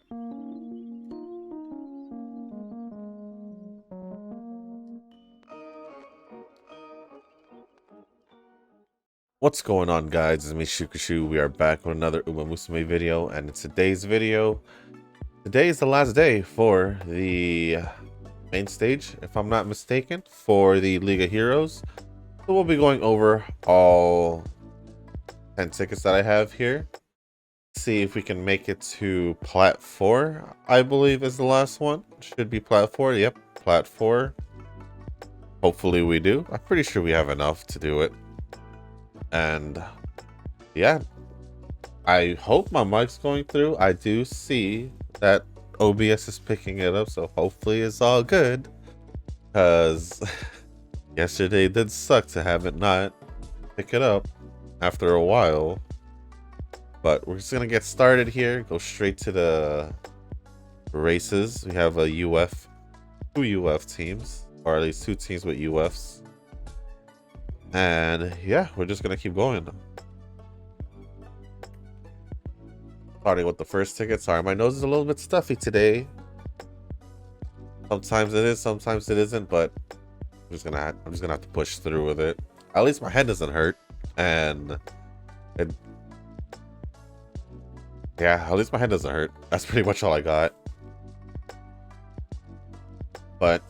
What's going on, guys? It's me, Shukushu. We are back with another Musume video, and in today's video, today is the last day for the main stage, if I'm not mistaken, for the League of Heroes. So we'll be going over all 10 tickets that I have here. See if we can make it to Plat 4, I believe is the last one. Should be Plat 4. Yep, Plat 4. Hopefully we do. I'm pretty sure we have enough to do it. And yeah, I hope my mic's going through. I do see that OBS is picking it up, so hopefully it's all good. Because yesterday did suck to have it not pick it up after a while. But we're just gonna get started here. Go straight to the races. We have a two UF teams, or at least two teams with UFs. And yeah, we're just gonna keep going. Starting with the first ticket. Sorry, my nose is a little bit stuffy today. Sometimes it is, sometimes it isn't, but I'm just gonna have to push through with it. At least my head doesn't hurt, and yeah, at least my head doesn't hurt. That's pretty much all I got. But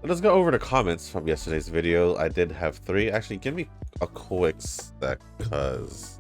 let's go over the comments from yesterday's video. I did have 3. Actually, give me a quick sec, cause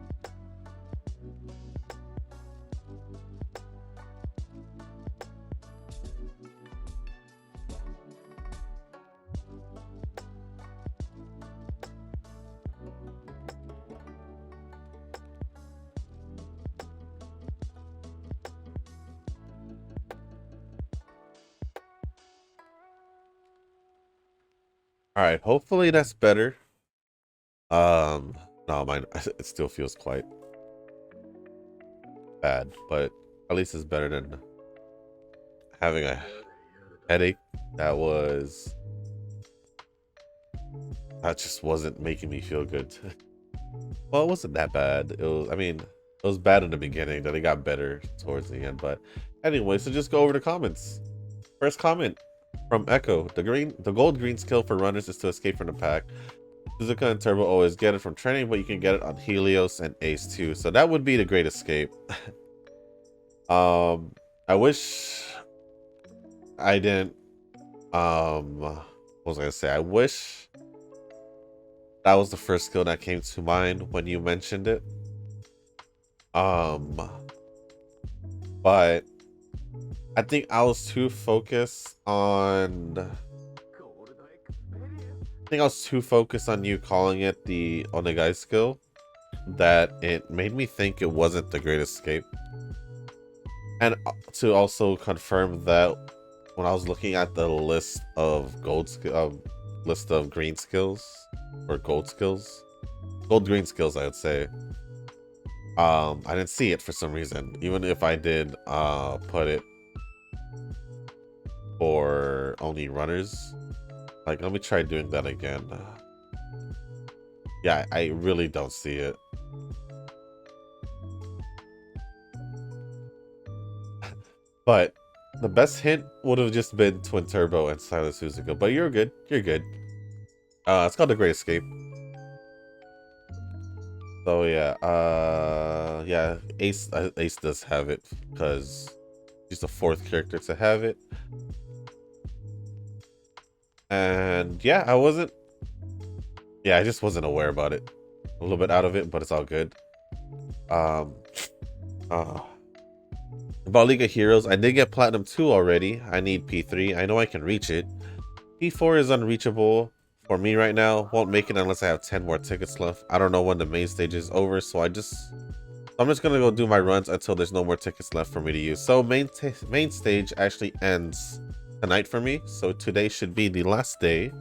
all right, hopefully that's better. No, mine, it still feels quite bad, but at least it's better than having a headache that just wasn't making me feel good. Well, it wasn't that bad. I mean, it was bad in the beginning, then it got better towards the end. But anyway, so just go over the comments. First comment from Echo: the gold green skill for runners is to escape from the pack. Suzuka and Turbo always get it from training, but you can get it on Helios and Ace too. So that would be the great escape. I wish I didn't. What was I gonna say? I wish that was the first skill that came to mind when you mentioned it. But I think I was too focused on. I think I was too focused on you calling it the Onegai skill that it made me think it wasn't the Great Escape. And to also confirm that when I was looking at the list of list of green skills or gold green skills, I would say, I didn't see it for some reason, even if I did put it for only runners. Like, let me try doing that again. Yeah, I really don't see it. But the best hint would have just been Twin Turbo and Silent Suzuka. But you're good. You're good. It's called the Great Escape. So yeah, yeah, Ace does have it because he's the 4th character to have it. And yeah, I just wasn't aware about it. A little bit out of it, but it's all good. About League of Heroes, I did get Platinum 2 already. I need P3. I know I can reach it. P4 is unreachable for me right now. Won't make it unless I have 10 more tickets left. I don't know when the main stage is over, so I'm just gonna go do my runs until there's no more tickets left for me to use. So main stage actually ends tonight for me, so today should be the last day.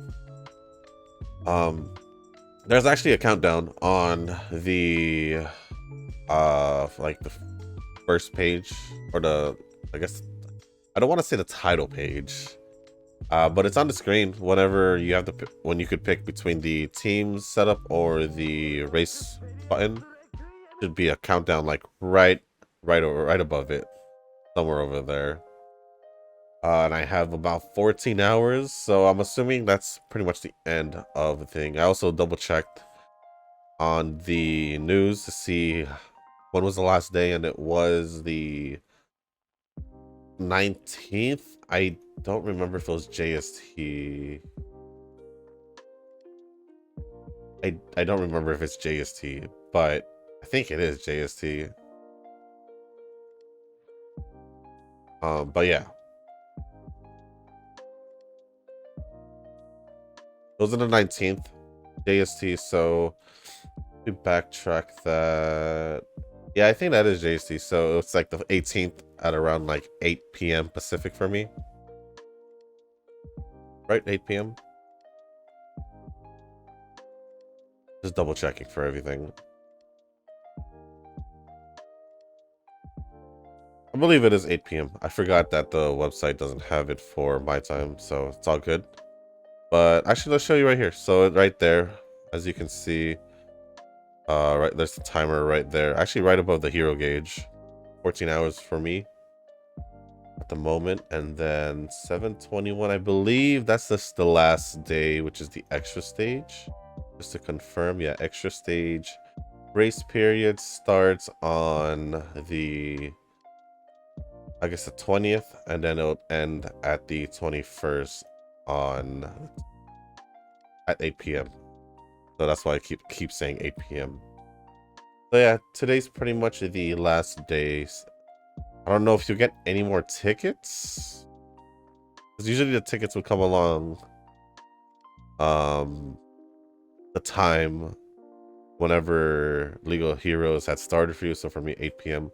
There's actually a countdown on the like the first page, or I guess I don't want to say the title page, but it's on the screen whenever you have when you could pick between the team setup or the race button. Should be a countdown like right above it. somewhere over there. And I have about 14 hours, so I'm assuming that's pretty much the end of the thing. I also double checked on the news to see when was the last day, and it was the 19th. I don't remember if it was JST. I don't remember if it's JST, but I think it is JST. But yeah. Those are the 19th JST, so we backtrack that. Yeah, I think that is JST, so it's like the 18th at around like 8 p.m. Pacific for me. Right, 8 p.m. Just double checking for everything. I believe it is 8 p.m. I forgot that the website doesn't have it for my time, so it's all good. But actually, let's show you right here. So right there, as you can see, right there's the timer right there. Actually, right above the hero gauge. 14 hours for me at the moment, and then 7:21. I believe that's just the last day, which is the extra stage. Just to confirm, yeah, extra stage. Race period starts on the, I guess, the 20th, and then it'll end at the 21st at 8 p.m. So that's why I keep saying 8 p.m. So yeah, today's pretty much the last day. I don't know if you get any more tickets, because usually the tickets would come along the time whenever Legal Heroes had started for you. So for me, 8 p.m.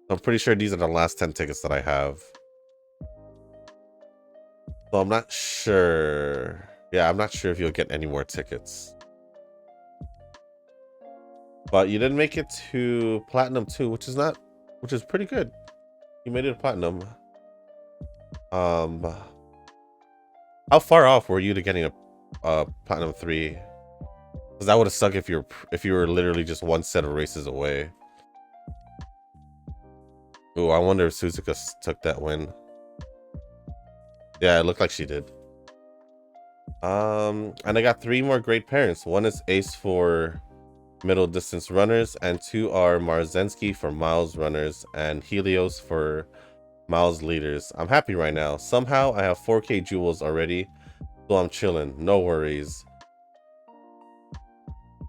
So I'm pretty sure these are the last 10 tickets that I have. So I'm not sure. Yeah, I'm not sure if you'll get any more tickets. But you didn't make it to Platinum 2, which is pretty good. You made it to Platinum. How far off were you to getting a Platinum 3? Because that would have sucked if you were literally just one set of races away. Ooh, I wonder if Suzuka took that win. Yeah, it looked like she did. And I got 3 more great parents. One is Ace for middle distance runners, and 2 are Marzensky for miles runners and Helios for miles leaders. I'm happy right now. Somehow I have 4K jewels already, so I'm chilling. No worries.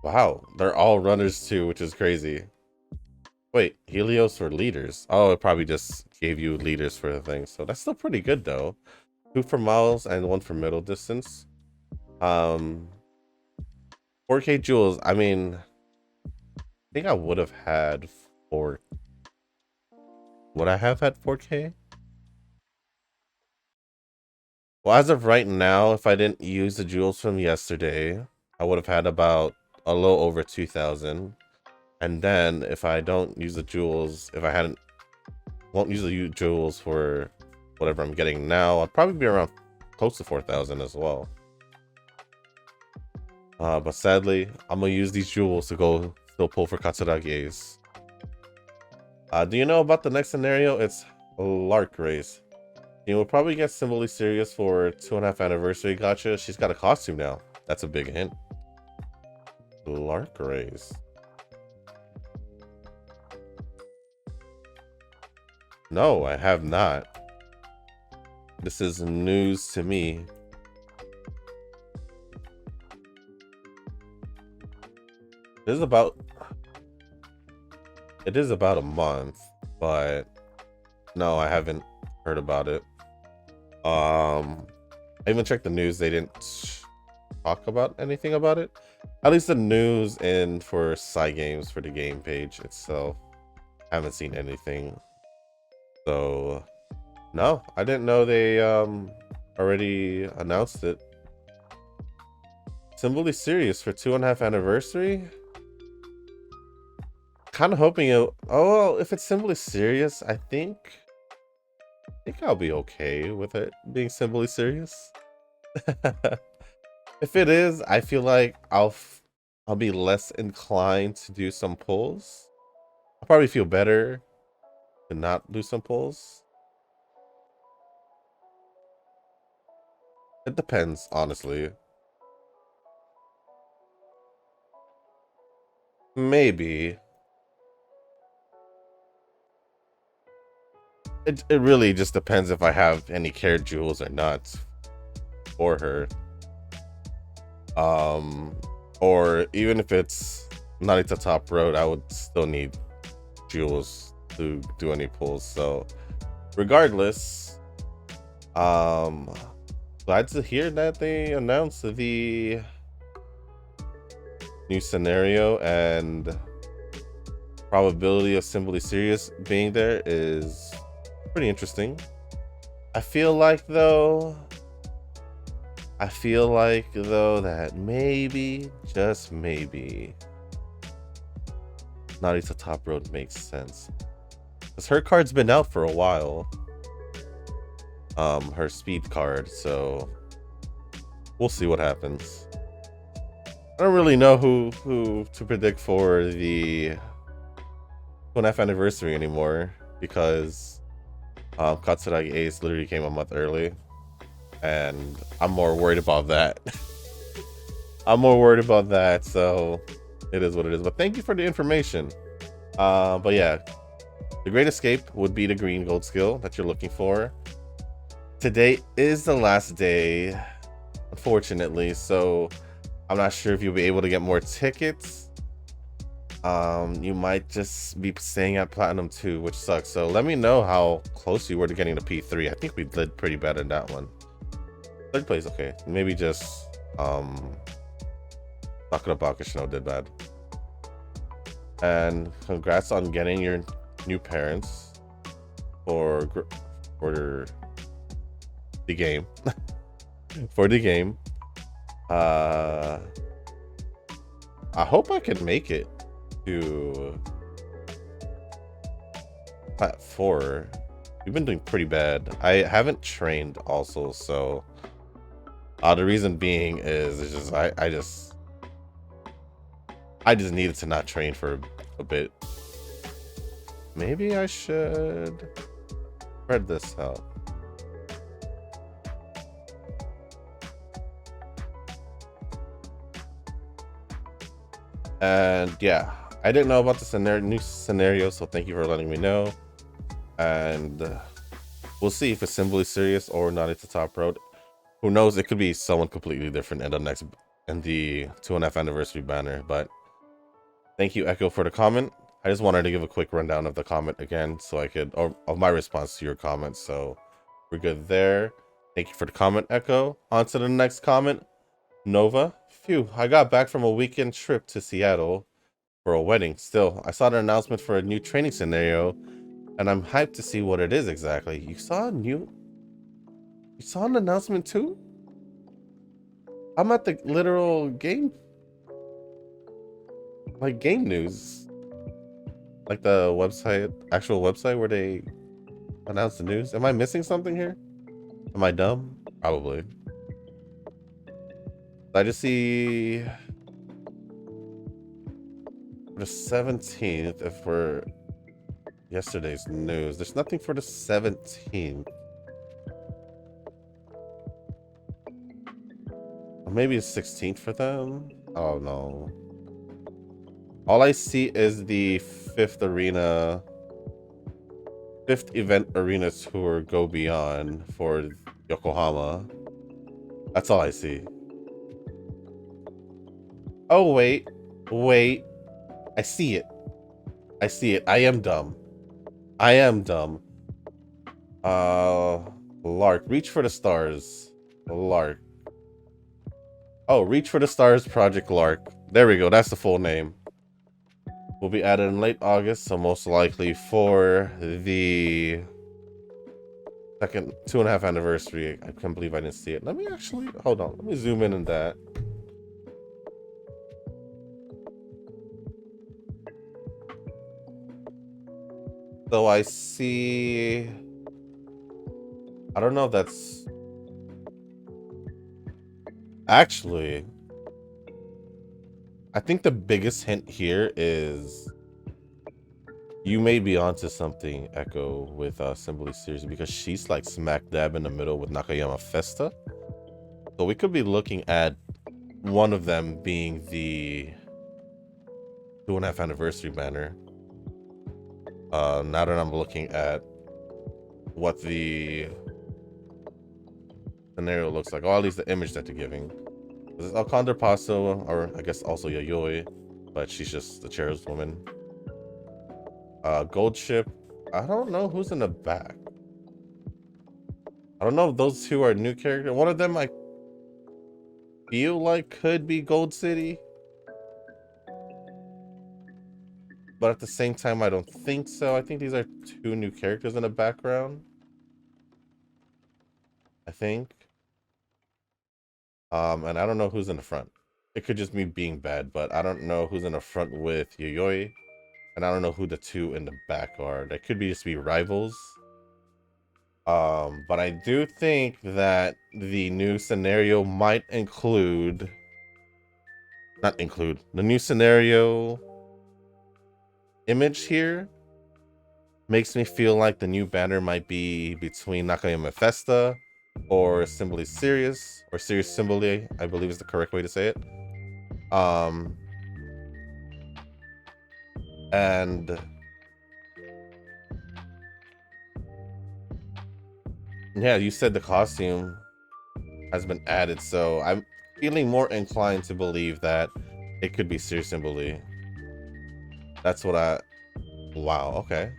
Wow, they're all runners too, which is crazy. Wait, Helios for leaders? Oh, it probably just gave you leaders for the thing. So that's still pretty good though. 2 for miles and 1 for middle distance. 4K jewels. I mean, I think I would have had 4. Would I have had 4K? Well, as of right now, if I didn't use the jewels from yesterday, I would have had about a little over 2,000. And then if I don't use the jewels, won't use the jewels for whatever I'm getting now, I'll probably be around close to 4,000 as well. But sadly, I'm gonna use these jewels to go still pull for Katsuragi Ace. Do you know about the next scenario? It's a Lark race. You will probably get Symboly Serious for 2.5 anniversary gacha. She's got a costume now. That's a big hint. Lark race. No, I have not. This is news to me. It is about a month, but no, I haven't heard about it. I even checked the news. They didn't talk about anything about it. At least the news and for side games for the game page itself. I haven't seen anything. So no, I didn't know they already announced it. Symboly Serious for 2.5 anniversary. Kind of hoping it. Oh well, if it's Symboly Serious, I think I'll be okay with it being Symboly Serious. If it is, I feel like I'll be less inclined to do some pulls. I'll probably feel better to not do some pulls. It depends, honestly. Maybe. It really just depends if I have any care jewels or not for her. Um, or even if it's not at the top road, I would still need jewels to do any pulls. So regardless, glad to hear that they announced the new scenario, and probability of Simply Serious being there is pretty interesting. I feel like though that maybe, just maybe, Narita Top Road makes sense. Because her card's been out for a while. Her speed card, so we'll see what happens. I don't really know who to predict for the 2.5 anniversary anymore, because Katsuragi Ace literally came a month early, and I'm more worried about that. I'm more worried about that, so it is what it is. But thank you for the information. But yeah, the Great Escape would be the green gold skill that you're looking for. Today is the last day, unfortunately, so I'm not sure if you'll be able to get more tickets. You might just be staying at Platinum 2, which sucks. So let me know how close you were to getting to P3. I think we did pretty bad in that one. Third place, okay. Maybe just Sakura Bakashino did bad. And congrats on getting your new parents for the game. For the game. I hope I can make it to Plat 4. We've been doing pretty bad. I haven't trained also, so the reason being is it's just I just needed to not train for a bit. Maybe I should spread this out. And yeah, I didn't know about the new scenario, so thank you for letting me know. And we'll see if it's Simply Serious or not at the top road. Who knows? It could be someone completely different in the 2.5 anniversary banner. But thank you, Echo, for the comment. I just wanted to give a quick rundown of the comment again, so I could, or of my response to your comments. So we're good there. Thank you for the comment, Echo. On to the next comment. Nova. Phew, I got back from a weekend trip to Seattle for a wedding. Still, I saw the announcement for a new training scenario, and I'm hyped to see what it is exactly. You saw an announcement too? I'm at the literal game, like game news, like the website, actual website where they announce the news. Am I missing something here? Am I dumb? Probably. I just see the 17th. If we're yesterday's news, there's nothing for the 17th. Or maybe it's 16th for them. Oh no. All I see is the 5th event arena tour Go Beyond for Yokohama. That's all I see. Oh, wait. I see it. I am dumb. Lark. Reach for the Stars. Lark. Oh, Reach for the Stars Project Lark. There we go. That's the full name. Will be added in late August, so most likely for the second 2.5 anniversary. I can't believe I didn't see it. Let me actually, hold on. Let me zoom in on that. So I see, I don't know if that's actually, I think the biggest hint here is you may be onto something, Echo, with Simply Serious, because she's like smack dab in the middle with Nakayama Festa. So we could be looking at one of them being the 2.5 anniversary banner. Now that I'm looking at what the scenario looks like, or at least the image that they're giving. This is Alcondra Paso, or I guess also Yayoi, but she's just the chair's woman. Gold ship. I don't know who's in the back. I don't know if those two are new characters. One of them I feel like could be Gold City, but at the same time I don't think so. I think these are two new characters in the background, I think. And I don't know who's in the front. It could just be being bad, but I don't know who's in the front with Yayoi, and I don't know who the two in the back are. They could be just be rivals. But I do think that the new scenario might include, not include, the new scenario image here makes me feel like the new banner might be between Nakayama Festa or Simply Serious, or Serious Simply, I believe is the correct way to say it. And yeah, you said the costume has been added, so I'm feeling more inclined to believe that it could be Serious Simply. That's what I... Wow, okay.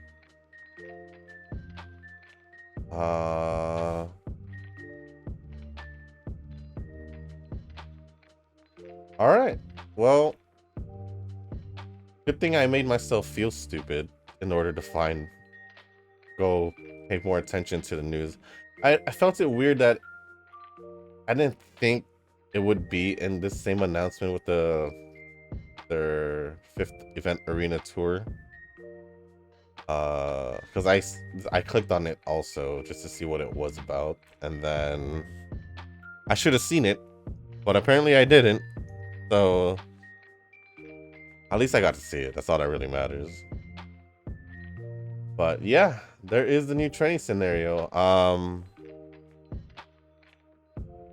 Alright. Well, good thing I made myself feel stupid in order to go pay more attention to the news. I felt it weird that I didn't think it would be in this same announcement with their 5th event arena tour. Because I clicked on it also just to see what it was about, and then I should have seen it, but apparently I didn't. So at least I got to see it. That's all that really matters. But yeah, there is the new training scenario.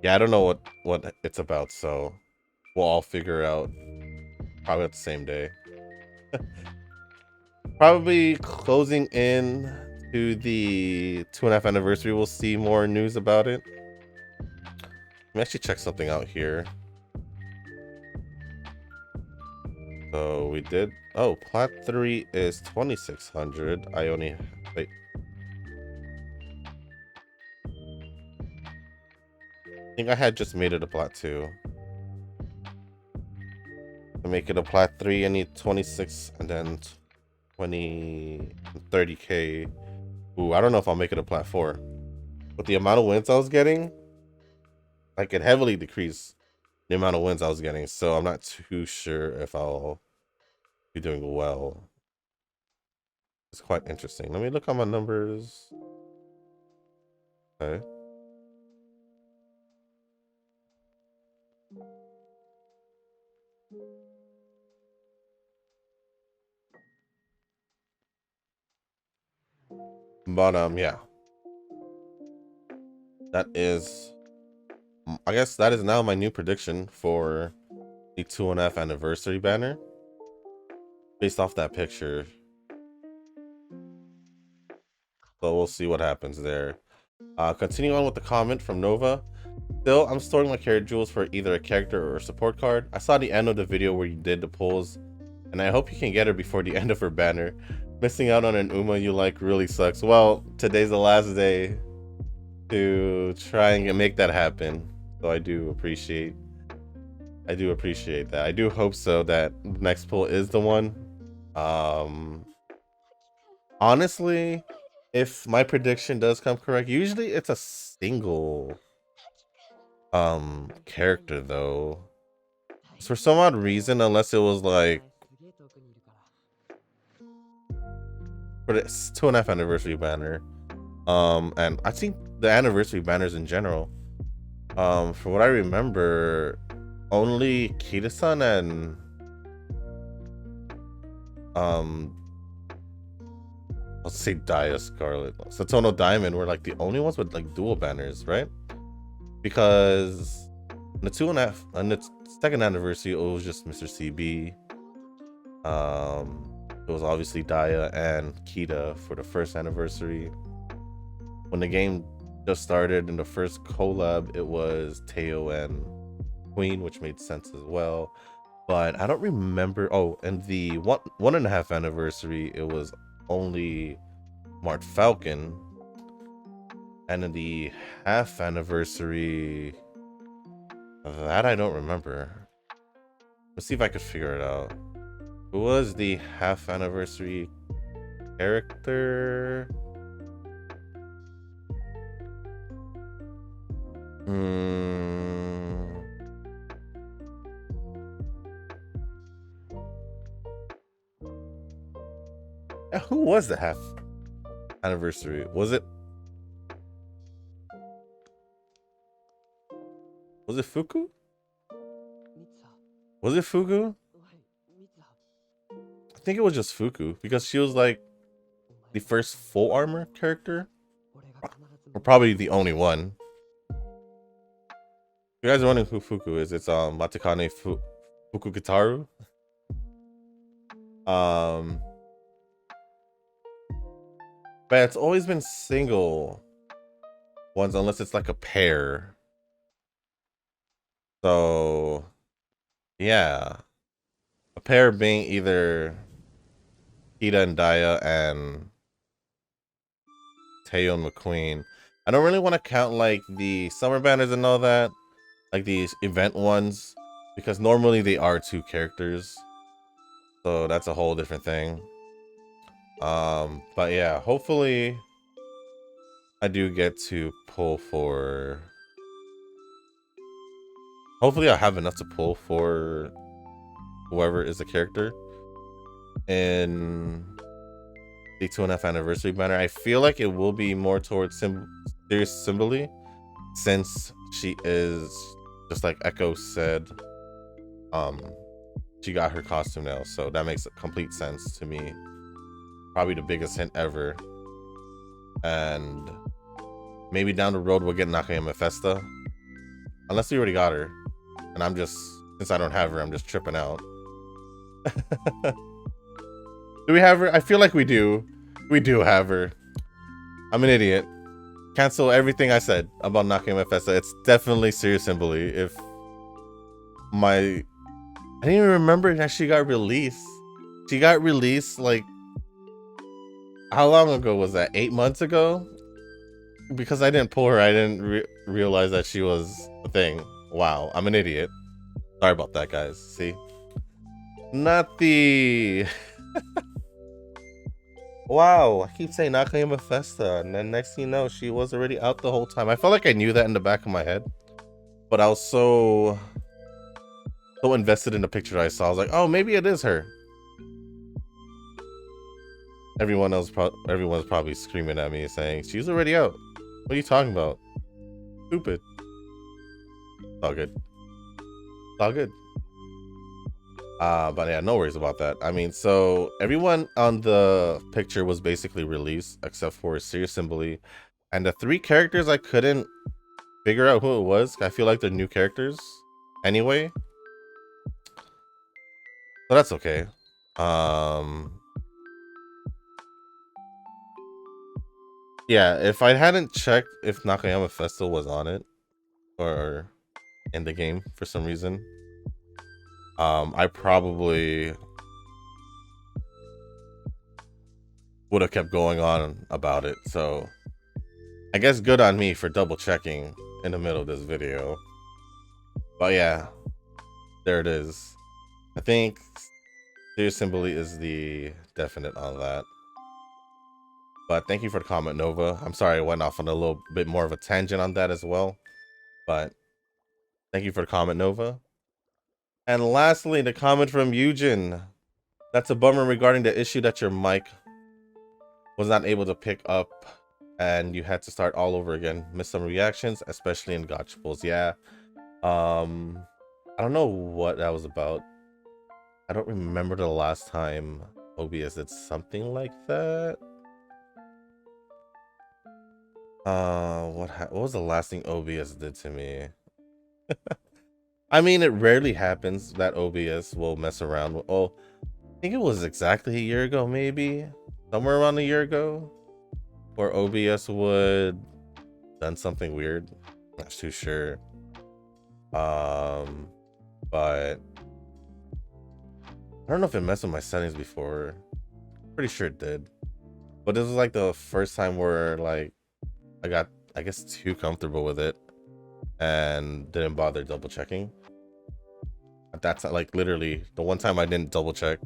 Yeah, I don't know what it's about, so we'll all figure out probably at the same day. Probably closing in to the 2.5 anniversary, we'll see more news about it. Let me actually check something out here. So we did... Oh, Plat 3 is 2600. I only... Wait. I think I had just made it a Plat 2. To make it a Plat 3, I need 26 and then 20... 30k. Ooh, I don't know if I'll make it a Plat 4. With the amount of wins I was getting, I could heavily decrease the amount of wins I was getting, so I'm not too sure if I'll be doing well. It's quite interesting. Let me look at my numbers. Okay. But yeah. That is, I guess that is now my new prediction for the 2.5 anniversary banner. Based off that picture. So we'll see what happens there. Continuing on with the comment from Nova. Still, I'm storing my character jewels for either a character or a support card. I saw the end of the video where you did the polls, and I hope you can get her before the end of her banner. Missing out on an Uma you like really sucks. Well, today's the last day to try and make that happen. So I do appreciate that. I do hope so that next poll is the one. Honestly, if my prediction does come correct, usually it's a single character though. For some odd reason, unless it was like for this 2.5 anniversary banner. And I think the anniversary banners in general, for what I remember, only Kita-san and let's say Dia Scarlet, Satono Diamond were like the only ones with like dual banners, right? Because On the second anniversary, it was just Mr. CB. It was obviously Daya and Kita for the first anniversary. When the game just started in the first collab, it was Teo and Queen, which made sense as well. But I don't remember. Oh, and the one and a half anniversary, it was only Mart Falcon. And in the half anniversary, that I don't remember. Let's see if I could figure it out. Who was the half anniversary character? Yeah, who was the half anniversary? Was it Fuku? Was it Fuku? I think it was just Fuku because she was like the first full armor character, or probably the only one. You guys are wondering who Fuku is? It's Matakane Fukugitaru. But it's always been single ones unless it's like a pair. So yeah, a pair being either Kita and Daya and Teo and McQueen. I don't really want to count like the summer banners and all that, like these event ones, because normally they are 2 characters. So that's a whole different thing. But yeah, hopefully I do get to pull for... Hopefully I have enough to pull for whoever is the character in the 2.5 anniversary banner. I feel like it will be more towards Serious Symbole, since she is, just like Echo said, she got her costume now, so that makes complete sense to me. Probably the biggest hint ever. And maybe down the road we'll get Nakayama Festa, unless we already got her, and I'm just, since I don't have her, I'm just tripping out. Do we have her? I feel like we do. We do have her. I'm an idiot. Cancel everything I said about Nakayama Festa. It's definitely Serious Symbole. If my... I didn't even remember that she got released. She got released like... How long ago was that? 8 months ago? Because I didn't pull her, I didn't realize that she was a thing. Wow, I'm an idiot. Sorry about that, guys. See? Not the... Wow, I keep saying Nakayama Festa, and then next thing you know, she was already out the whole time. I felt like I knew that in the back of my head, but I was so invested in the picture I saw. I was like, oh, maybe it is her. Everyone's probably screaming at me saying, she's already out. What are you talking about? Stupid. It's all good. It's all good. But yeah, no worries about that. I mean, so everyone on the picture was basically released except for Serious Symbole, and the 3 characters I couldn't figure out who it was. I feel like they're new characters anyway, so that's okay. Yeah, if I hadn't checked if Nakayama Festa was on it or in the game for some reason, I probably would have kept going on about it. So I guess good on me for double checking in the middle of this video. But yeah, there it is. I think Serious Symbole is the definite on that. But thank you for the comment, Nova. I'm sorry I went off on a little bit more of a tangent on that as well. But thank you for the comment, Nova. And lastly, the comment from Eugen. That's a bummer regarding the issue that your mic was not able to pick up and you had to start all over again. Missed some reactions, especially in gotcha pulls. Yeah. I don't know what that was about. I don't remember the last time OBS did something like that. What was the last thing OBS did to me? I mean, it rarely happens that OBS will mess around with, oh, I think it was exactly a year ago, maybe somewhere around a year ago, where OBS would done something weird. Not too sure. But I don't know if it messed with my settings before. Pretty sure it did. But this was like the first time where like I got, I guess, too comfortable with it and didn't bother double checking. That's like literally the one time I didn't double check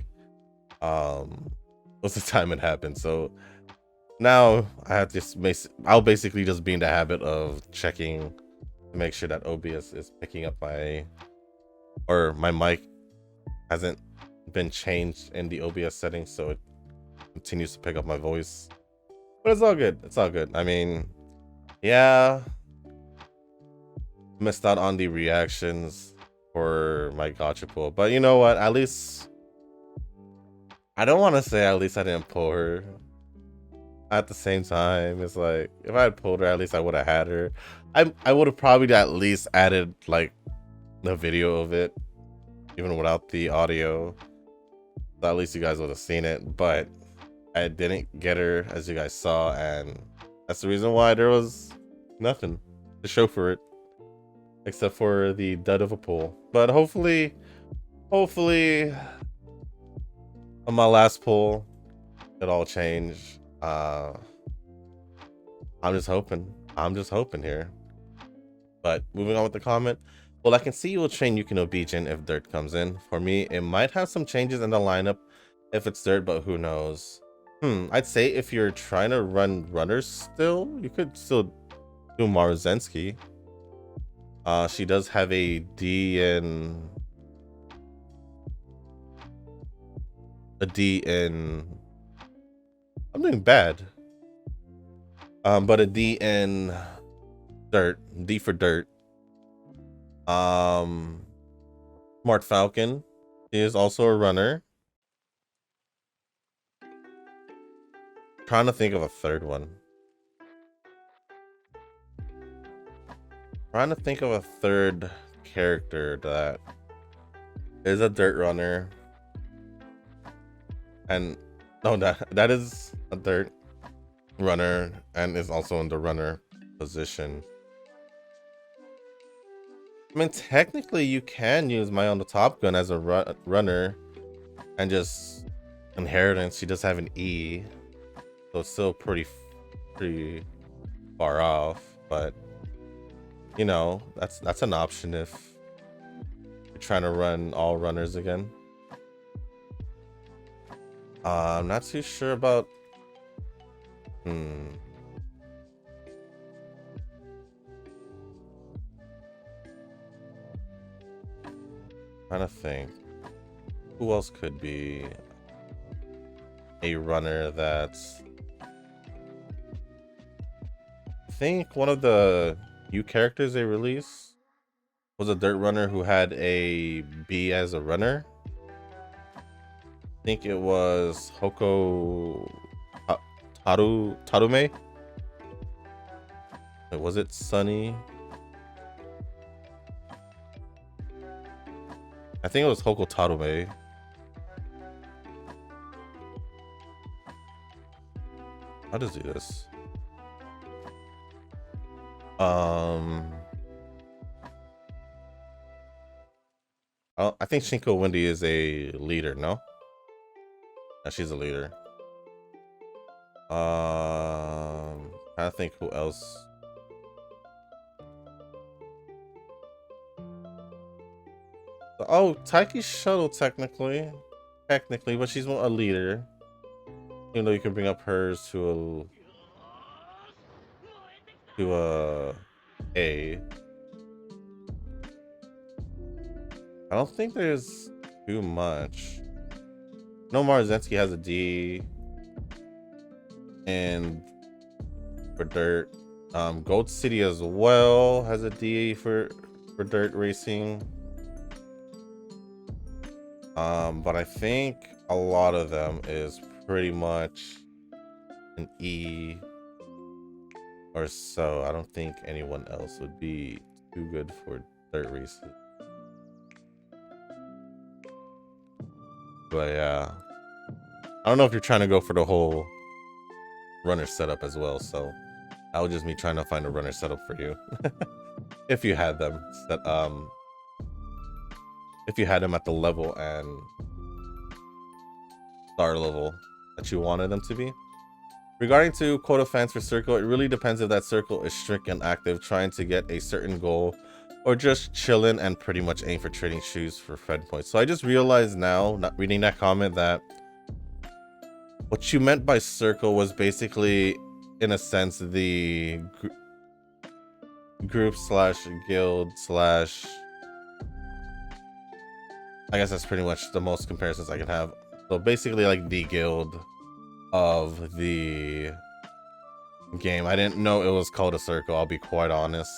was the time it happened. So now I have to I'll basically just be in the habit of checking to make sure that OBS is picking up my mic hasn't been changed in the OBS settings, so it continues to pick up my voice. But it's all good. It's all good. I mean, yeah, missed out on the reactions for my gotcha pull, but you know what? At least I don't want to say at least I didn't pull her. At the same time, it's like if I had pulled her, at least I would have had her. I would have probably at least added like the video of it, even without the audio. So at least you guys would have seen it, but I didn't get her, as you guys saw, and that's the reason why there was nothing to show for it, except for the dud of a pull. But hopefully, on my last pull, it all changed. I'm just hoping here. But moving on with the comment. Well, I can see you will train Yukino Beijin if Dirt comes in. For me, it might have some changes in the lineup if it's Dirt, but who knows. I'd say if you're trying to run runners still, you could still do Maruzensky. She does have a D in I'm doing bad. But a D in Dirt. D for Dirt. Smart Falcon is also a runner. Trying to think of a third one. Trying to think of a third character that is a dirt runner. And no, that is a dirt runner and is also in the runner position. I mean, technically you can use my on the Top Gun as a runner and just inheritance. She does have an E, so it's still pretty far off, but you know, that's an option if you're trying to run all runners again. I'm not too sure about trying to think who else could be a runner that's, I think one of the new characters they released was a dirt runner who had a B as a runner. I think it was Hoko Tarume. Was it Sunny? I think it was Hoko Tarume. I'll just do this. I think Shinko Wendy is a leader, no? Yeah, she's a leader. I think who else. Oh, Taiki's Shuttle technically, but she's a leader. Even though you can bring up hers to A. I don't think there's too much. No, Marzensky has a D. And for Dirt, Gold City as well has a D for Dirt racing. But I think a lot of them is pretty much an E or so. I don't think anyone else would be too good for dirt races. But yeah, I don't know if you're trying to go for the whole runner setup as well, so that would just me trying to find a runner setup for you. If you had them set, if you had them at the level and star level that you wanted them to be. Regarding to quota fans for circle, it really depends if that circle is strict and active trying to get a certain goal, or just chilling and pretty much aim for trading shoes for Fed points. So I just realized now, not reading that comment, that what you meant by circle was basically, in a sense, the group slash guild slash, I guess that's pretty much the most comparisons I can have. So basically like the guild of the game. I didn't know it was called a circle, I'll be quite honest.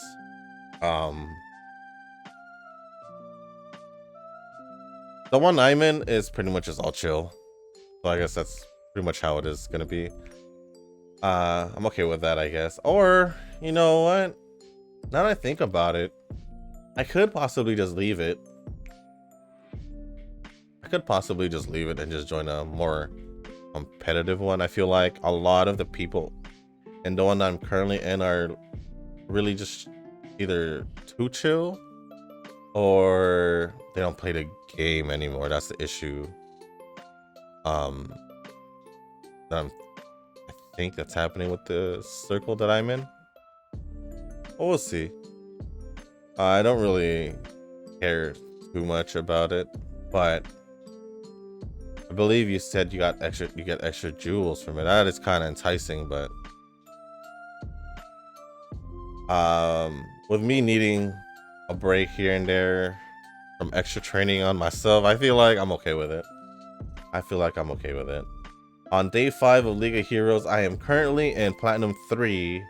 The one I'm in is pretty much just all chill. So I guess that's pretty much how it is gonna be. I'm okay with that, I guess. Or, you know what? Now that I think about it, I could possibly just leave it. I could possibly just leave it and just join a more competitive one. I feel like a lot of the people in the one that I'm currently in are really just either too chill or they don't play the game anymore. That's the issue. I think that's happening with the circle that I'm in. Well, we'll see. I don't really care too much about it, but I believe you said you get extra jewels from it. That is kind of enticing, but with me needing a break here and there from extra training on myself, I feel like I'm okay with it. On day 5 of League of Heroes, I am currently in Platinum 3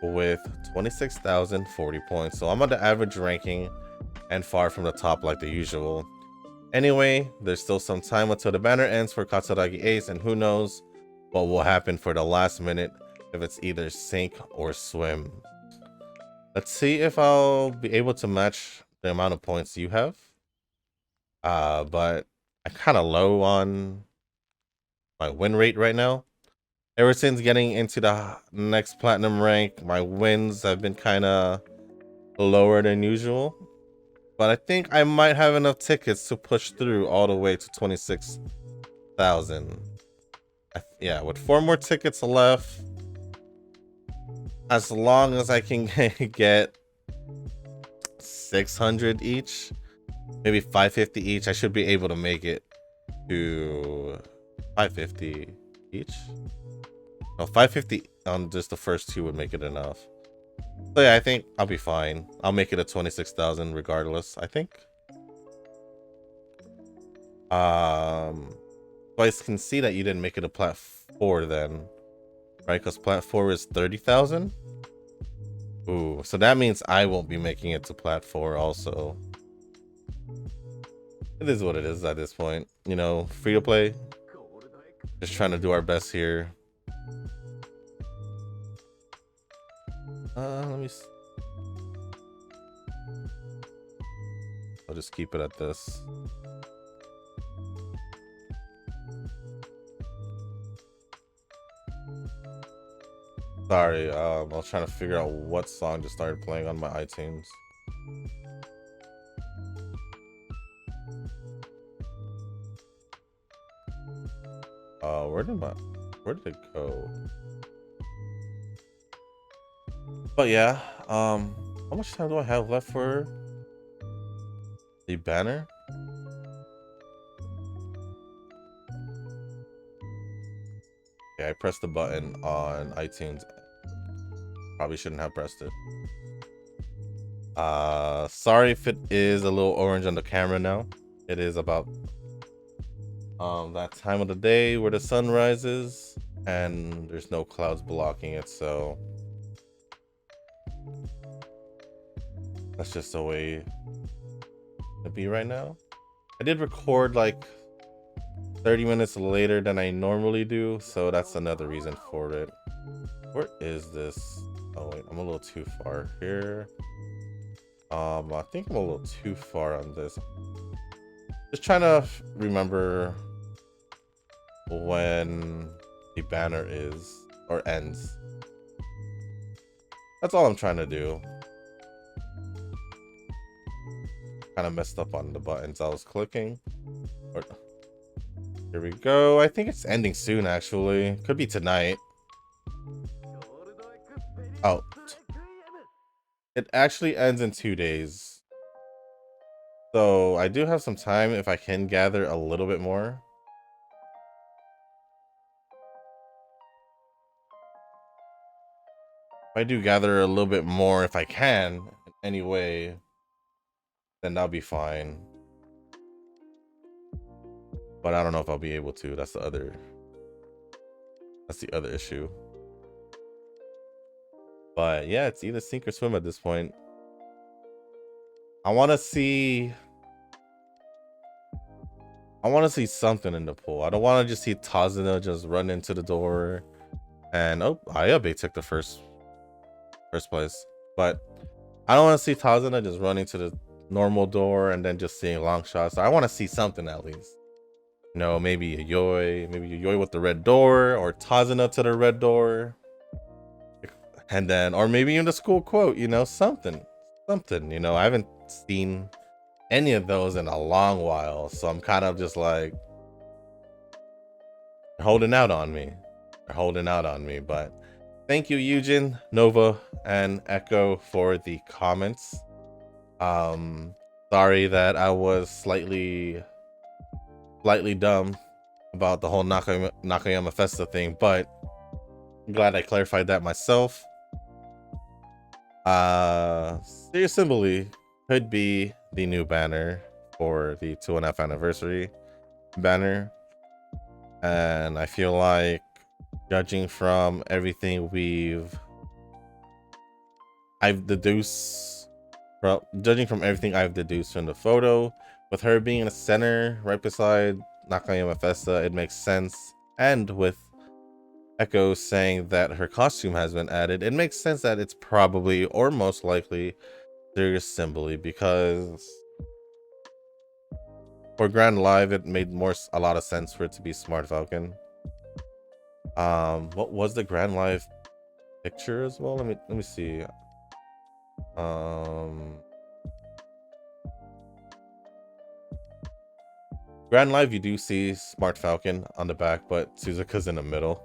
with 26,040 points. So I'm on the average ranking and far from the top like the usual. Anyway, there's still some time until the banner ends for Katsuragi Ace, and who knows what will happen for the last minute if it's either sink or swim. Let's see if I'll be able to match the amount of points you have. But I'm kind of low on my win rate right now. Ever since getting into the next platinum rank, my wins have been kind of lower than usual. But I think I might have enough tickets to push through all the way to 26,000. Yeah, with 4 more tickets left, as long as I can get 600 each, maybe 550 each, I should be able to make it to 550 each. No, 550 on just the first 2 would make it enough. So yeah, I think I'll be fine. I'll make it a 26,000 regardless, I think. So I can see that you didn't make it a plat 4 then, right? Because plat 4 is 30,000. Ooh, so that means I won't be making it to plat 4 also. It is what it is at this point. You know, free to play. Just trying to do our best here. Let me see. I'll just keep it at this. Sorry, I was trying to figure out what song just started playing on my iTunes. Where did it go? But yeah, how much time do I have left for the banner? Yeah, I pressed the button on iTunes. Probably shouldn't have pressed it. Sorry if it is a little orange on the camera now. It is about that time of the day where the sun rises and there's no clouds blocking it, so that's just the way to be right now. I did record like 30 minutes later than I normally do, so that's another reason for it. Where is this? Oh wait, I'm a little too far here. I think I'm a little too far on this. Just trying to remember when the banner is or ends. That's all I'm trying to do. Kind of messed up on the buttons I was clicking. Here we go. I think it's ending soon, actually. Could be tonight. Oh. It actually ends in 2 days. So I do have some time if I can gather a little bit more. If I do gather a little bit more, if I can, in any way, then that'll be fine. But I don't know if I'll be able to. That's the other issue. But yeah, it's either sink or swim at this point. I want to see something in the pool. I don't want to just see Tazuna just run into the door and oh, Ayabe took the first place. But I don't want to see Tazuna just running to the normal door and then just seeing long shots. I want to see something at least. You know, maybe a Yoi with the red door, or Tazuna to the red door. And then, or maybe even the school quote, you know, something, you know. I haven't seen any of those in a long while, so I'm kind of just like, they're holding out on me. But thank you, Eugen, Nova, and Echo for the comments. Sorry that I was slightly dumb about the whole Nakayama Festa thing, but I'm glad I clarified that myself. Serious Symbole could be the new banner for the 2.5 anniversary banner, and I feel like, judging from everything I've deduced from the photo, with her being in the center right beside Nakayama Festa, it makes sense. And with Echo saying that her costume has been added, it makes sense that it's probably, or most likely, Serious Symbole, because for Grand Live it made a lot of sense for it to be Smart Falcon. What was the Grand Live picture as well? Let me see. Grand Live, you do see Smart Falcon on the back, but Suzuka's in the middle.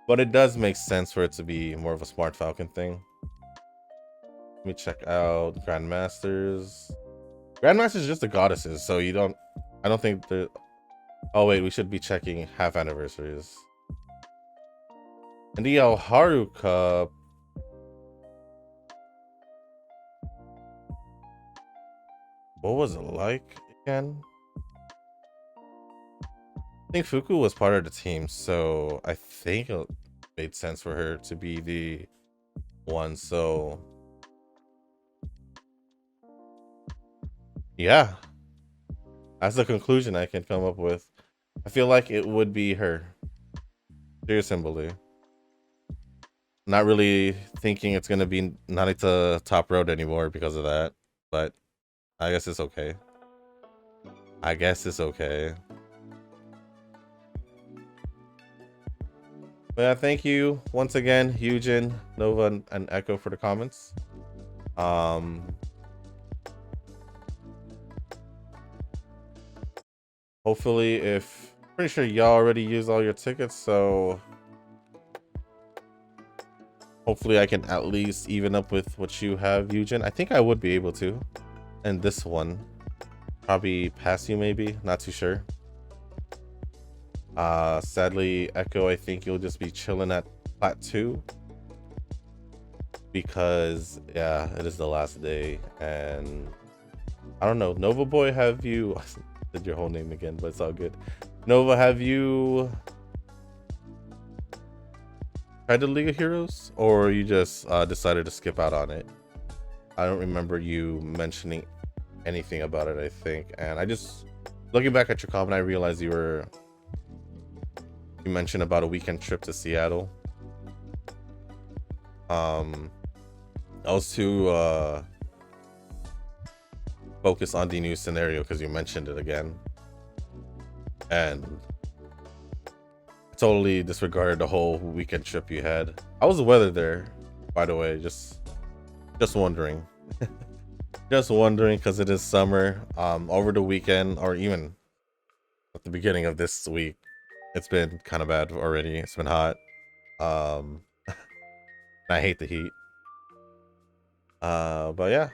But it does make sense for it to be more of a Smart Falcon thing. Let me check out Grandmasters. Grandmasters is just the goddesses, so I don't think the. Oh wait, we should be checking half anniversaries. And the Haru Cup. What was it like again? I think Fuku was part of the team, so I think it made sense for her to be the one. So yeah, that's the conclusion I can come up with. I feel like it would be her. Serious Symbole. Not really thinking it's gonna be Narita Top Road anymore because of that, but I guess it's okay. But yeah, thank you once again, Eugen, Nova, and Echo for the comments. Hopefully, pretty sure y'all already used all your tickets, so hopefully I can at least even up with what you have, Eugen. I think I would be able to. And this one, probably pass you, maybe, not too sure. Sadly, Echo, I think you'll just be chilling at Plat 2, because yeah, it is the last day. And I don't know, Nova Boy, have you I said your whole name again, but it's all good. Nova, have you tried the League of Heroes, or you just decided to skip out on it? I don't remember you mentioning anything about it, I think. And I just, looking back at your comment, I realized you mentioned about a weekend trip to Seattle. I was too focus on the new scenario because you mentioned it again, and totally disregarded the whole weekend trip you had. How was the weather there, by the way? Just wondering. Just wondering, because it is summer. Over the weekend, or even at the beginning of this week, it's been kind of bad already. It's been hot. I hate the heat. But yeah,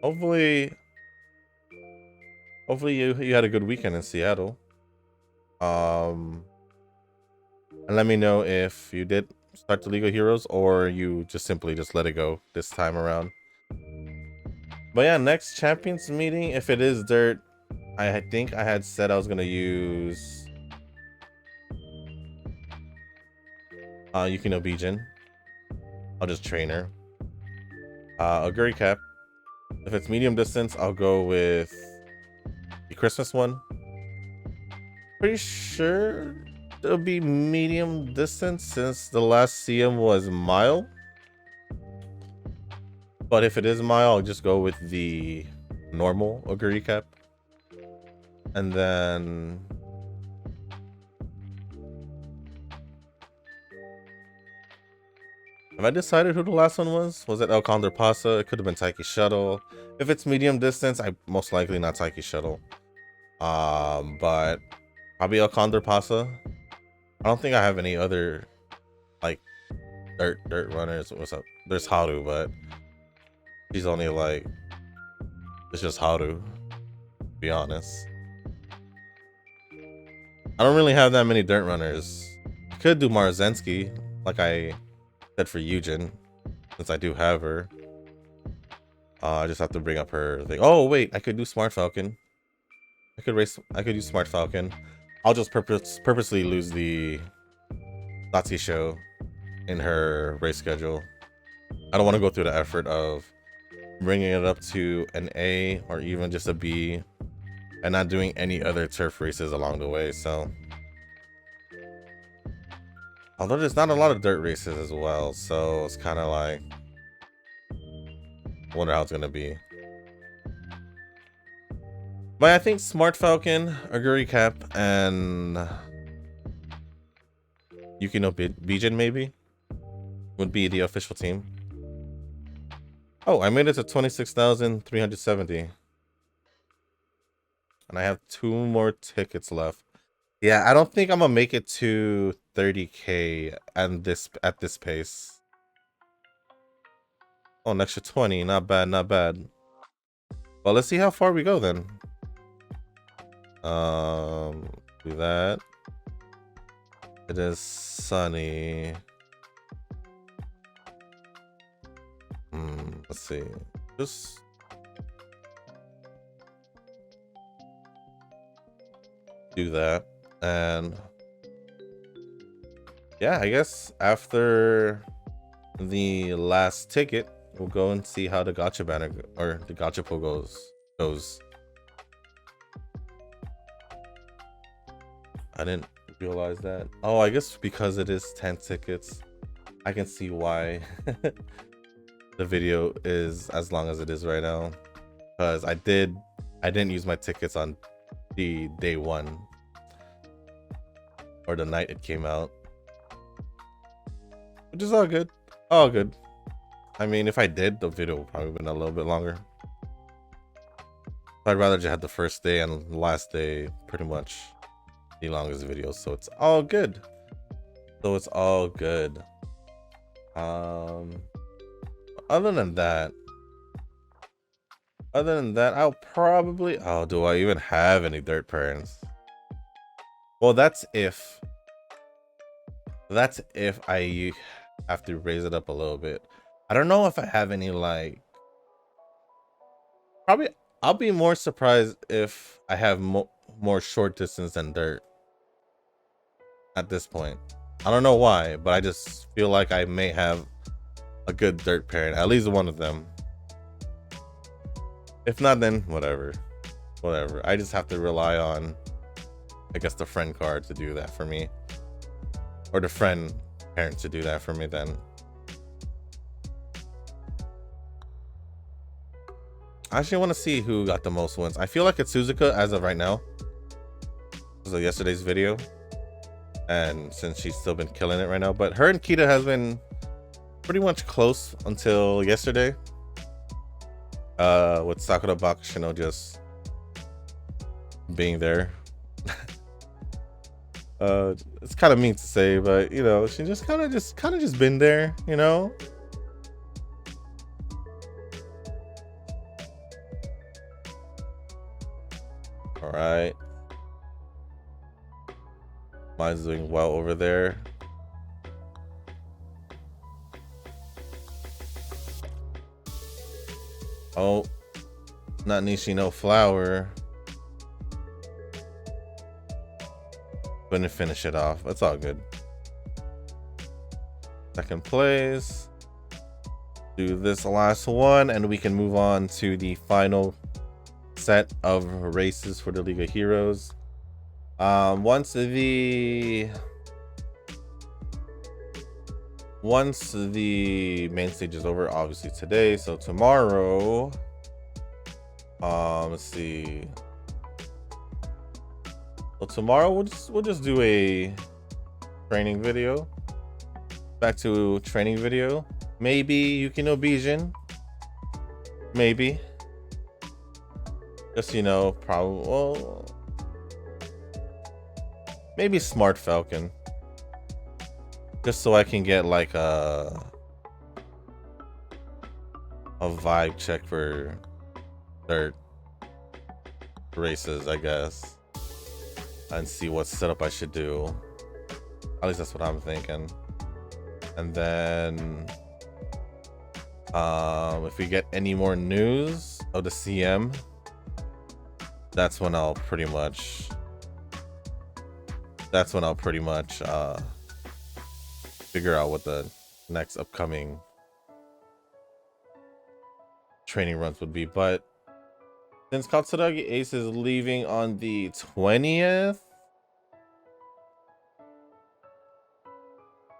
hopefully you had a good weekend in Seattle. And let me know if you did start the League of Heroes or you just simply just let it go this time around. But yeah, next champions meeting, if it is dirt, I think I had said I was gonna use Yukino Bijin. I'll just train her. Aguri Cap. If it's medium distance, I'll go with the Christmas one. Pretty sure it'll be medium distance since the last CM was mile. But if it is mile, I'll just go with the normal Aguri Cap. And then have I decided who the last one was? Was it El Condor Pasa? It could have been Taiki Shuttle. If it's medium distance, I most likely not Taiki Shuttle. But probably El Condor Pasa. I don't think I have any other like dirt runners. What's up? There's Haru, but she's only like, it's just Haru, to be honest. I don't really have that many dirt runners. I could do Marzensky, like I said for Eugen, since I do have her. I just have to bring up her thing. Oh wait, I could do Smart Falcon. I could use Smart Falcon. I'll just purposely lose the Satsuki show in her race schedule. I don't want to go through the effort of bringing it up to an A or even just a B and not doing any other turf races along the way. So although there's not a lot of dirt races as well, so it's kind of like, I wonder how it's gonna be. But I think Smart Falcon, Aguri Cap, and Yukino Bijin maybe would be the official team. Oh, I made it to 26,370. And I have 2 more tickets left. Yeah, I don't think I'm gonna make it to 30K at this pace. Oh, an extra 20, not bad, not bad. Well, let's see how far we go then. Do that. It is sunny. Let's see. Just do that. And yeah, I guess after the last ticket, we'll go and see how the gacha banner or the gacha pool goes. I didn't realize that. Oh, I guess because it is 10 tickets, I can see why the video is as long as it is right now. Because I didn't use my tickets on the day 1 or the night it came out, which is all good. All good. I mean, if I did, the video would probably been a little bit longer. I'd rather just have the first day and last day pretty much the longest video, so it's all good. Other than that, I'll probably, oh, do I even have any dirt parents? Well, that's if I have to raise it up a little bit. I don't know if I have any, like, probably I'll be more surprised if I have more short distance than dirt at this point. I don't know why, but I just feel like I may have a good dirt parent, at least one of them. If not, then whatever. I just have to rely on, I guess, the friend card to do that for me, or the friend parent to do that for me then. I actually want to see who got the most wins. I feel like it's Suzuka as of right now. This was yesterday's video, and since she's still been killing it right now, but her and Kita has been pretty much close until yesterday. With Sakura Bakushino just being there. It's kind of mean to say, but you know, she just kind of just been there, you know. All right, mine's doing well over there. Oh, not Nishino Flower. Couldn't finish it off. That's all good. Second place. Do this last one, and we can move on to the final set of races for the League of Heroes. Once the main stage is over, obviously today, so tomorrow, let's see. Well, tomorrow we'll just do a training video. Back to training video. Maybe Yukino Bijin. Maybe. Just, you know, probably, well, maybe Smart Falcon. Just so I can get like a vibe check for dirt races, I guess. And see what setup I should do. At least that's what I'm thinking. And then if we get any more news of the CM, that's when I'll pretty much figure out what the next upcoming training runs would be. But since Katsuragi Ace is leaving on the 20th,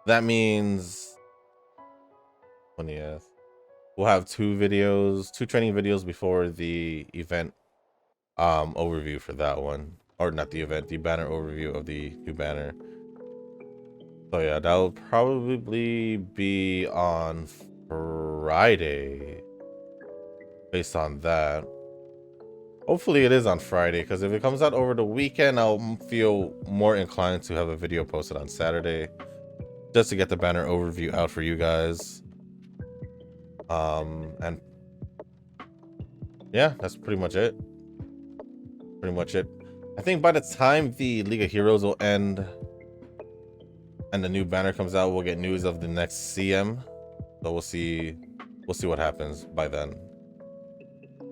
that means 20th. We'll have two training videos before the event overview for that one. Or not the event, the banner overview of the new banner. So yeah, that will probably be on Friday. Based on that. Hopefully it is on Friday, because if it comes out over the weekend, I'll feel more inclined to have a video posted on Saturday. Just to get the banner overview out for you guys. And yeah, that's pretty much it. I think by the time the League of Heroes will end and the new banner comes out, we'll get news of the next CM. So we'll see what happens by then.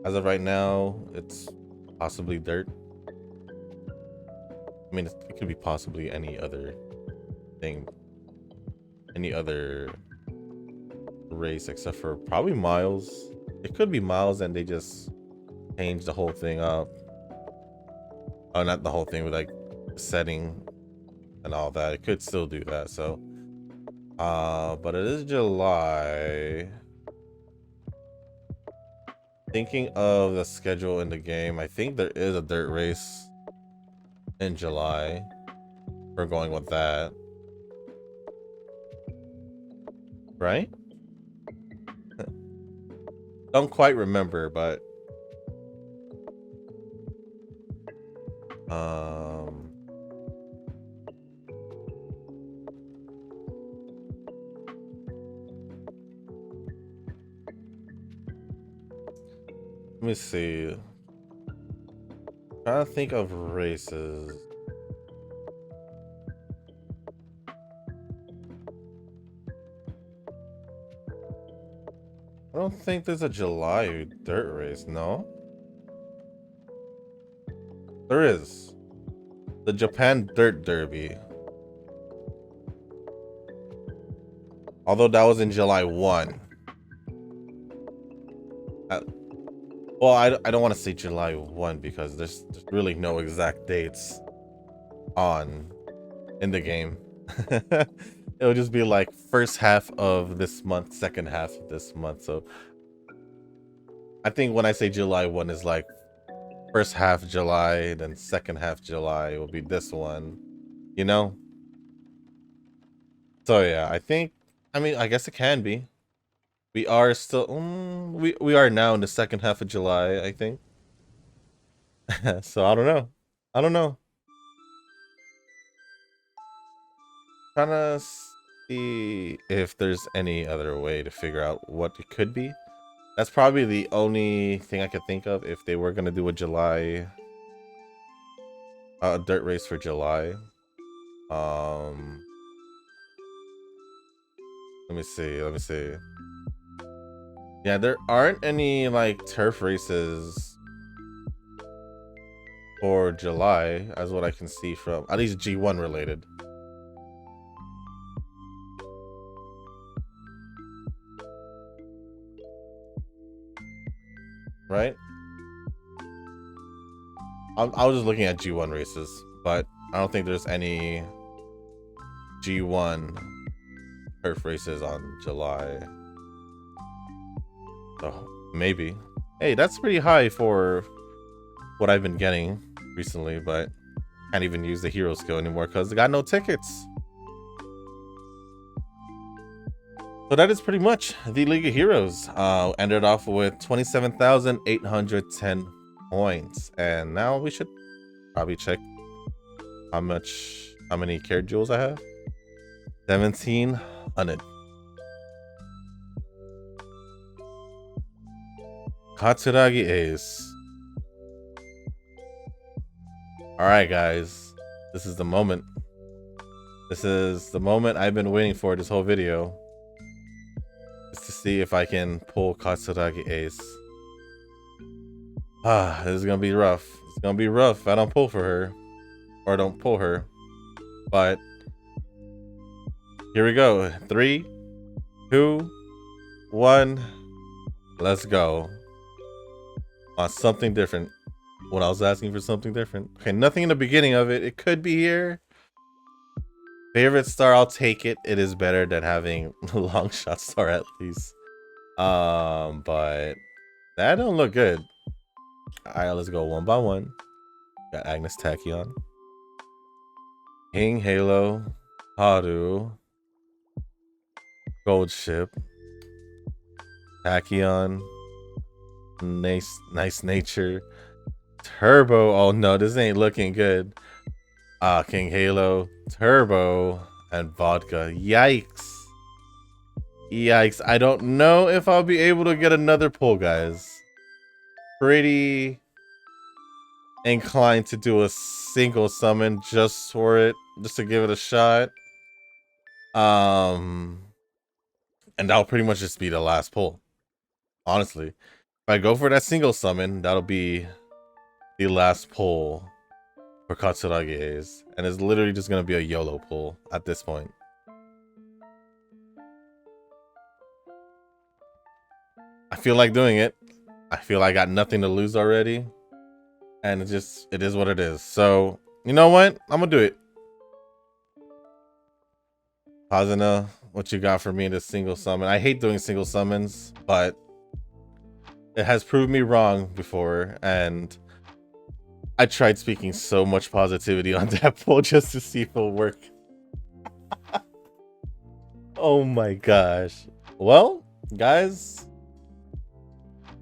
As of right now, it's possibly dirt. I mean, it could be possibly any other thing, any other race except for probably Miles. It could be Miles and they just changed the whole thing up. Oh, not the whole thing, but like setting and all that. It could still do that. So, but it is July. Thinking of the schedule in the game, I think there is a dirt race in July. We're going with that, right? Don't quite remember, but let me see. Trying to think of races. I don't think there's a July dirt race, no? There is. The Japan Dirt Derby. Although that was in July 1. Well, I don't want to say July 1 because there's really no exact dates in the game. It'll just be like first half of this month, second half of this month. So I think when I say July 1 is like first half July, then second half July will be this one, you know? So yeah, I mean, I guess it can be. We are still, we are now in the second half of July, I think. So I don't know. I don't know. Trying to see if there's any other way to figure out what it could be. That's probably the only thing I could think of if they were gonna do a July, dirt race for July. Let me see. Let me see. Yeah, there aren't any like turf races for July, as what I can see from at least G1 related. Right? I was just looking at G1 races, but I don't think there's any G1 turf races on July. So maybe. Hey, that's pretty high for what I've been getting recently, but can't even use the hero skill anymore because I got no tickets. So that is pretty much the League of Heroes. Ended off with 27,810 points, and now we should probably check how many character jewels I have. 1,700. Katsuragi Ace. All right, guys, this is the moment. This is the moment I've been waiting for this whole video. Just to see if I can pull Katsuragi Ace. This is gonna be rough. It's gonna be rough if I don't pull for her. Or don't pull her. But here we go. 3, 2, 1. Let's go. On something different. When I was asking for something different. Okay, nothing in the beginning of it. It could be here. Favorite star, I'll take it. It is better than having a long shot star at least. But that don't look good. Alright, let's go one by one. Got Agnes Tachyon, King Halo, Haru, Gold Ship, Tachyon, nice nature, Turbo. Oh no, this ain't looking good. King Halo, Turbo, and Vodka. Yikes. Yikes. I don't know if I'll be able to get another pull, guys. Pretty inclined to do a single summon just for it, just to give it a shot. And that'll pretty much just be the last pull. Honestly, if I go for that single summon, that'll be the last pull for Katsuragi Ace, and it's literally just gonna be a YOLO pull at this point. I feel like doing it. I feel I got nothing to lose already, and it is what it is. So you know what? I'm gonna do it. Hazuna, what you got for me in this single summon? I hate doing single summons, but it has proved me wrong before, and I tried speaking so much positivity on that pull just to see if it'll work. Oh my gosh. Well, guys,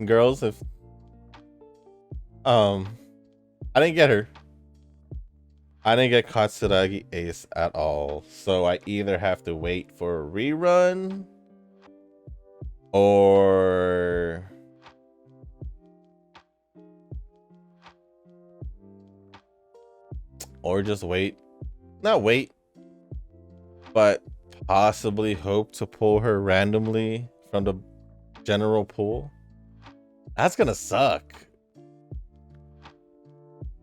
girls, if I didn't get her. I didn't get Katsuragi Ace at all. So I either have to wait for a rerun or just wait. Not wait, but possibly hope to pull her randomly from the general pool. That's gonna suck.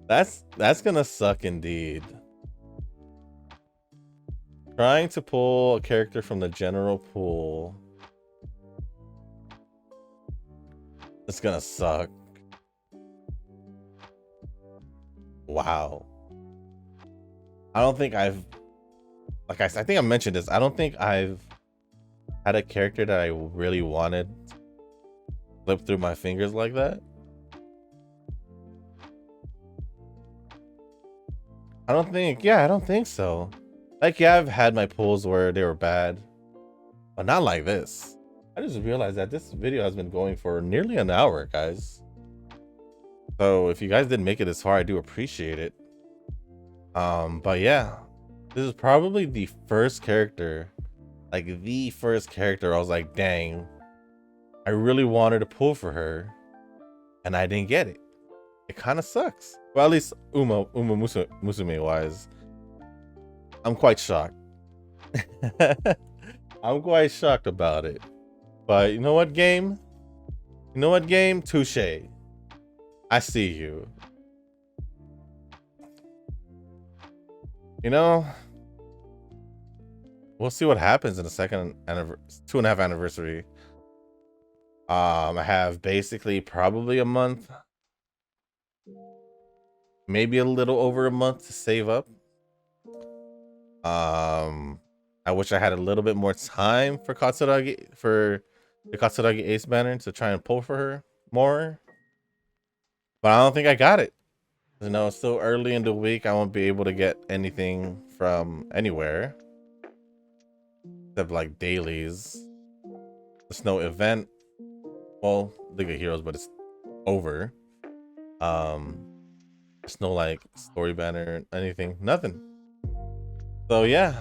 That's gonna suck indeed. Trying to pull a character from the general pool. It's gonna suck. Wow. I don't think I've, like I think I mentioned this. I don't think I've had a character that I really wanted slip through my fingers like that. I don't think so. Like, yeah, I've had my pulls where they were bad, but not like this. I just realized that this video has been going for nearly an hour, guys. So if you guys didn't make it this far, I do appreciate it. But yeah, this is probably the first character, like the first character I was like, dang, I really wanted to pull for her and I didn't get it. It kind of sucks. Well, at least Musume wise, I'm quite shocked. I'm quite shocked about it. But you know what, game? You know what, game? Touche. I see you. You know, we'll see what happens in the second 2.5 anniversary. I have basically probably a month, maybe a little over a month to save up. I wish I had a little bit more time for Katsuragi, for the Katsuragi Ace banner, to try and pull for her more, but I don't think I got it. You know, it's still early in the week. I won't be able to get anything from anywhere except like dailies. There's no event. Well, League of Heroes, but it's over. There's no like story banner, anything, nothing. So yeah,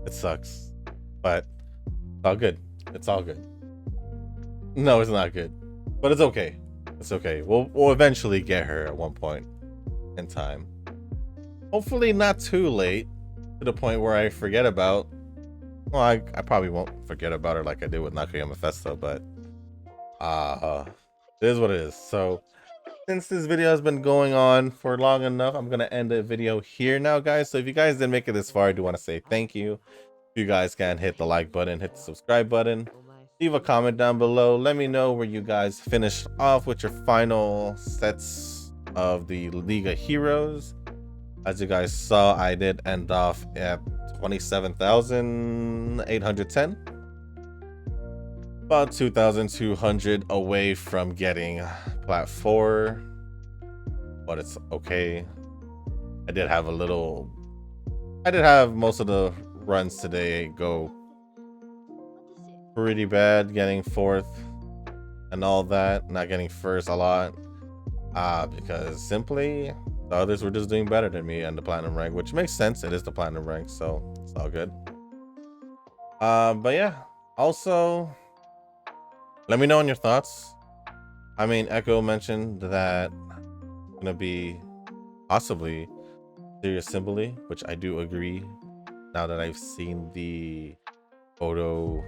it sucks, but it's all good. It's all good. No, it's not good, but it's okay. It's okay. We'll eventually get her at one point in time. Hopefully not too late to the point where I forget about. Well, I probably won't forget about her like I did with Nakayama Festo, but it is what it is. So since this video has been going on for long enough, I'm gonna end the video here now, guys. So if you guys didn't make it this far, I do want to say thank you. If you guys can hit the like button, hit the subscribe button, leave a comment down below. Let me know where you guys finished off with your final sets of the League of Heroes. As you guys saw, I did end off at 27,810. About 2,200 away from getting plat 4, but it's okay. I did have most of the runs today go pretty bad, getting 4th and all that, not getting 1st a lot, because simply the others were just doing better than me and the platinum rank, which makes sense. It is the platinum rank, so it's all good. But yeah, also let me know on your thoughts. I mean, Echo mentioned that it's gonna be possibly Serious Symbole, which I do agree. Now that I've seen the photo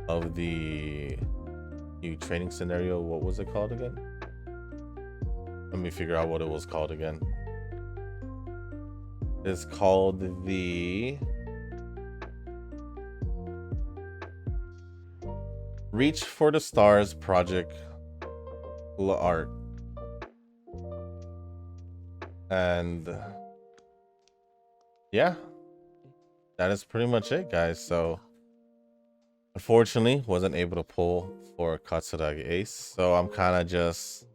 of the new training scenario, what was it called again? Let me figure out what it was called again. It's called the Reach for the Stars Project art. And yeah, that is pretty much it, guys. So unfortunately wasn't able to pull for Katsuragi Ace, so I'm kind of just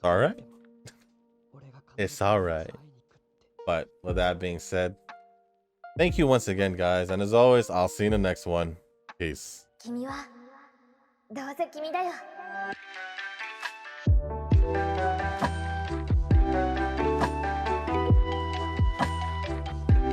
all right. It's all right. But with that being said, thank you once again, guys, and as always, I'll see you in the next one. Peace.